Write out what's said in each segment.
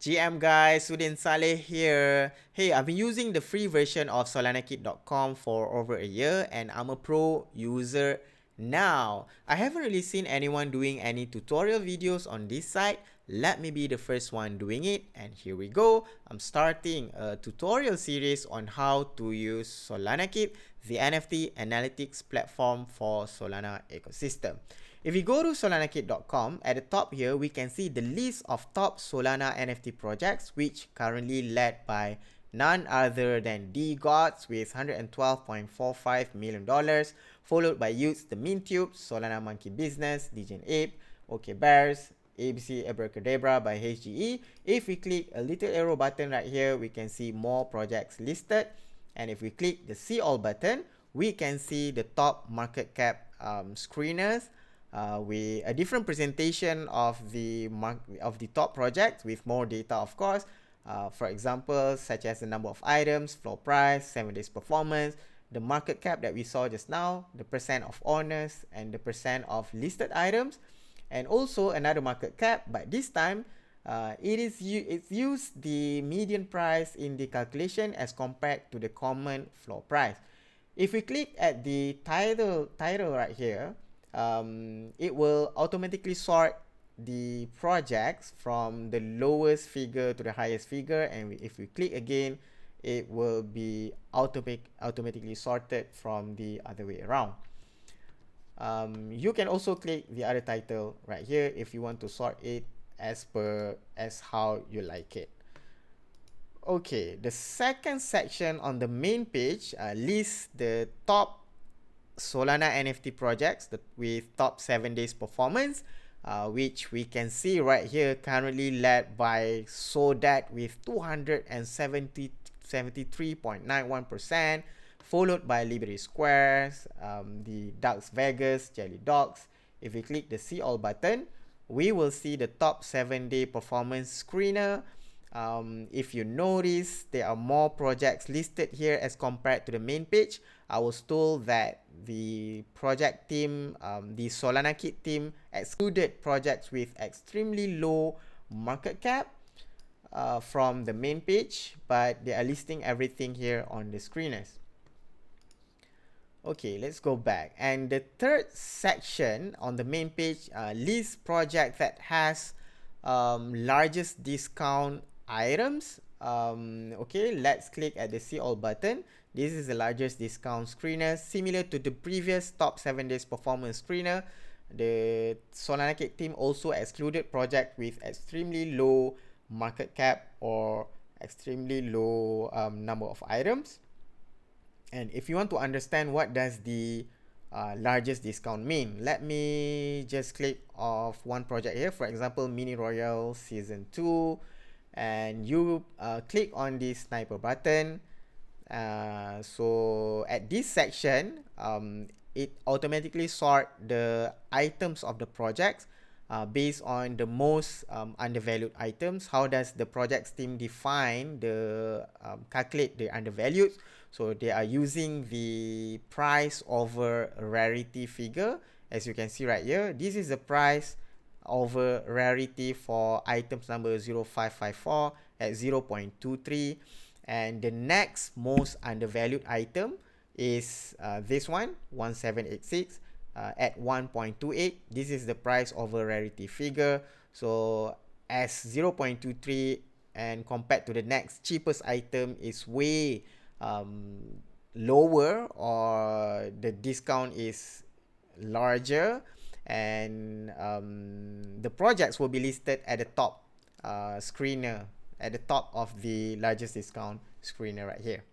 GM guys, Sudin Saleh here. Hey, I've been using the free version of SolanaKit.com for over a year and I'm a pro user now. I haven't really seen anyone doing any tutorial videos on this site. Let me be the first one doing it, and here we go. I'm starting a tutorial series on how to use SolanaKit, the NFT analytics platform for Solana ecosystem. If we go to SolanaKit.com, at the top here, we can see the list of top Solana NFT projects, which currently led by none other than D-Gods with $112.45 million, followed by Utes, the Mintube, Solana Monkey Business, DJN Ape, OK Bears, ABC Abracadabra by HGE. If we click a little arrow button right here, we can see more projects listed. And if we click the See All button, we can see the top market cap screeners with a different presentation of the top projects with more data, of course. For example, such as the number of items, floor price, 7 days performance, the market cap that we saw just now, the percent of owners, and the percent of listed items, and also another market cap, but this time it's used the median price in the calculation as compared to the common floor price. If we click at the title right here, it will automatically sort the projects from the lowest figure to the highest figure, and if we click again, it will be automatically sorted from the other way around. You can also click the other title right here if you want to sort it as how you like it. Okay, the second section on the main page lists the top Solana NFT projects with top 7 days performance, which we can see right here, currently led by Sodat with 273.91%, followed by Liberty Squares, the Ducks Vegas, Jelly Dogs. If we click the See All button, we will see the top 7-day performance screener. If you notice, there are more projects listed here as compared to the main page. I was told that the project team, the SolanaKit team, excluded projects with extremely low market cap from the main page, but they are listing everything here on the screeners. Okay, let's go back. And the third section on the main page lists project that has largest discount items. Okay, let's click at the See All button. This is the largest discount screener, similar to the previous top 7 days performance screener. The SolanaKit team also excluded project with extremely low market cap or extremely low number of items. And if you want to understand what does the largest discount mean, let me just click off one project here. For example, Mini Royale Season 2, and you click on the sniper button. So at this section, it automatically sort the items of the projects based on the most undervalued items. How does the projects team define calculate the undervalued? So they are using the price over rarity figure. As you can see right here, this is the price over rarity for items number 0554 at 0.23, and the next most undervalued item is this one, 1786 at 1.28. This is the price over rarity figure. So as 0.23 and compared to the next cheapest item is way lower, or the discount is larger, and the projects will be listed at the top screener, at the top of the largest discount screener right here.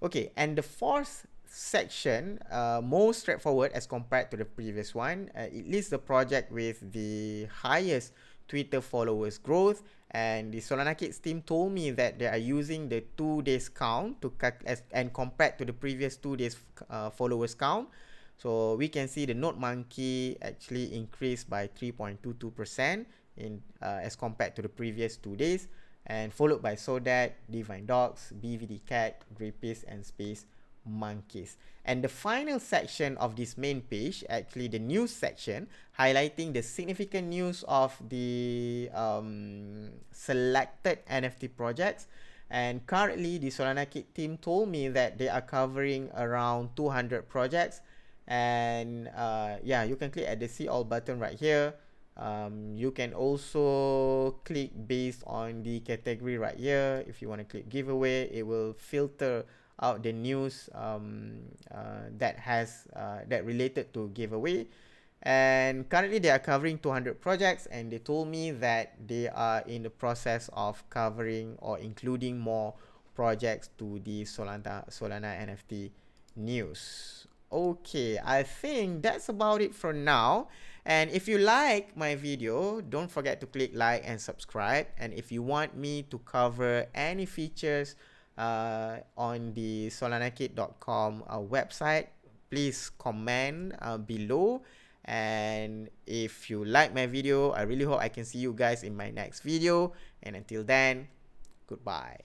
Okay, and the fourth section, more straightforward as compared to the previous one. It lists the project with the highest Twitter followers growth, and the SolanaKit team told me that they are using the 2 days count to and compared to the previous 2 days followers count. So we can see the Node Monkey actually increased by 3.22% in as compared to the previous 2 days, and followed by Sodat, Divine Dogs, BVD Cat, Grapist, and Space monkeys. And the final section of this main page, actually the news section, highlighting the significant news of the selected NFT projects. And currently, the SolanaKit team told me that they are covering around 200 projects. And yeah, you can click at the see all button right here. You can also click based on the category right here. If you want to click giveaway, it will filter out the news that related to giveaway. And currently they are covering 200 projects, and they told me that they are in the process of covering or including more projects to the Solana NFT news. Okay, I think that's about it for now. And if you like my video, don't forget to click like and subscribe. And if you want me to cover any features on the SolanaKit.com website, please comment below. And if you like my video, I really hope I can see you guys in my next video. And until then, goodbye.